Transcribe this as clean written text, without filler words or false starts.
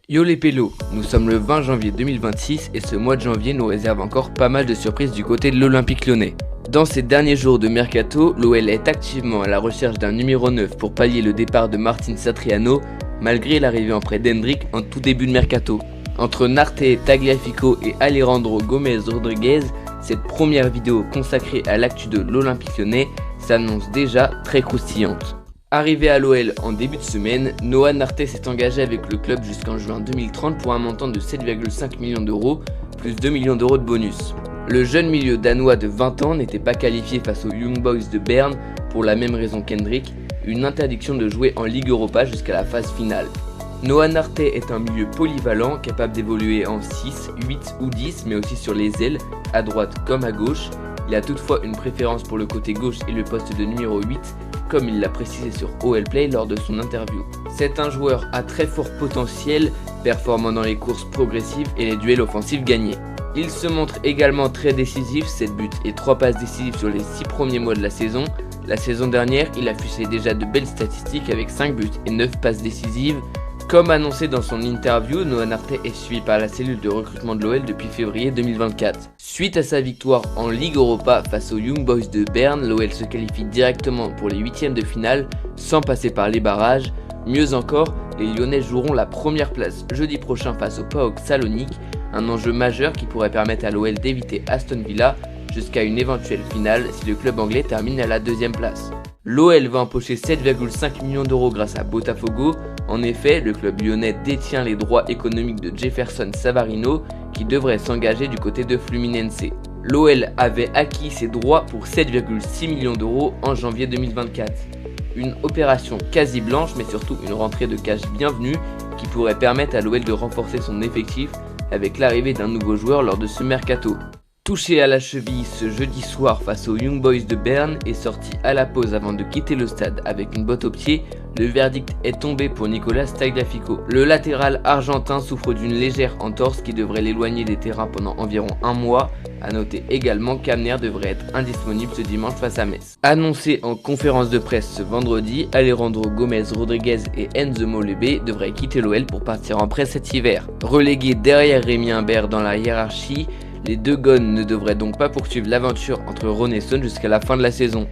Yo les pélos, nous sommes le 20 janvier 2026 et ce mois de janvier nous réserve encore pas mal de surprises du côté de l'Olympique Lyonnais. Dans ces derniers jours de mercato, l'OL est activement à la recherche d'un numéro 9 pour pallier le départ de Martin Satriano, malgré l'arrivée en prêt d'Hendrick en tout début de mercato. Entre Narte, Tagliafico et Alejandro Gómez Rodríguez, cette première vidéo consacrée à l'actu de l'Olympique Lyonnais s'annonce déjà très croustillante. Arrivé à l'OL en début de semaine, Noah Narte s'est engagé avec le club jusqu'en juin 2030 pour un montant de 7,5 millions d'euros, plus 2 millions d'euros de bonus. Le jeune milieu danois de 20 ans n'était pas qualifié face aux Young Boys de Berne pour la même raison qu'Hendrick, une interdiction de jouer en Ligue Europa jusqu'à la phase finale. Noah Narte est un milieu polyvalent, capable d'évoluer en 6, 8 ou 10, mais aussi sur les ailes, à droite comme à gauche. Il a toutefois une préférence pour le côté gauche et le poste de numéro 8, comme il l'a précisé sur OL Play lors de son interview. C'est un joueur à très fort potentiel, performant dans les courses progressives et les duels offensifs gagnés. Il se montre également très décisif, 7 buts et 3 passes décisives sur les 6 premiers mois de la saison. La saison dernière, il affichait déjà de belles statistiques avec 5 buts et 9 passes décisives. Comme annoncé dans son interview, Noah Narte est suivi par la cellule de recrutement de l'OL depuis février 2024. Suite à sa victoire en Ligue Europa face aux Young Boys de Berne, l'OL se qualifie directement pour les huitièmes de finale sans passer par les barrages. Mieux encore, les Lyonnais joueront la première place jeudi prochain face au PAOK Salonique, un enjeu majeur qui pourrait permettre à l'OL d'éviter Aston Villa jusqu'à une éventuelle finale si le club anglais termine à la deuxième place. L'OL va empocher 7,5 millions d'euros grâce à Botafogo. En effet, le club lyonnais détient les droits économiques de Jefferson Savarino qui devrait s'engager du côté de Fluminense. L'OL avait acquis ses droits pour 7,6 millions d'euros en janvier 2024. Une opération quasi blanche mais surtout une rentrée de cash bienvenue qui pourrait permettre à l'OL de renforcer son effectif avec l'arrivée d'un nouveau joueur lors de ce mercato. Touché à la cheville ce jeudi soir face aux Young Boys de Berne et sorti à la pause avant de quitter le stade avec une botte au pied, le verdict est tombé pour Nicolas Tagliafico. Le latéral argentin souffre d'une légère entorse qui devrait l'éloigner des terrains pendant environ un mois. A noter également qu'Amner devrait être indisponible ce dimanche face à Metz. Annoncé en conférence de presse ce vendredi, Alejandro Gómez Rodríguez et Enzo Molepe devraient quitter l'OL pour partir en prêt cet hiver. Relégués derrière Rémi Humbert dans la hiérarchie, les deux gones ne devraient donc pas poursuivre l'aventure entre Rhône et Saône jusqu'à la fin de la saison.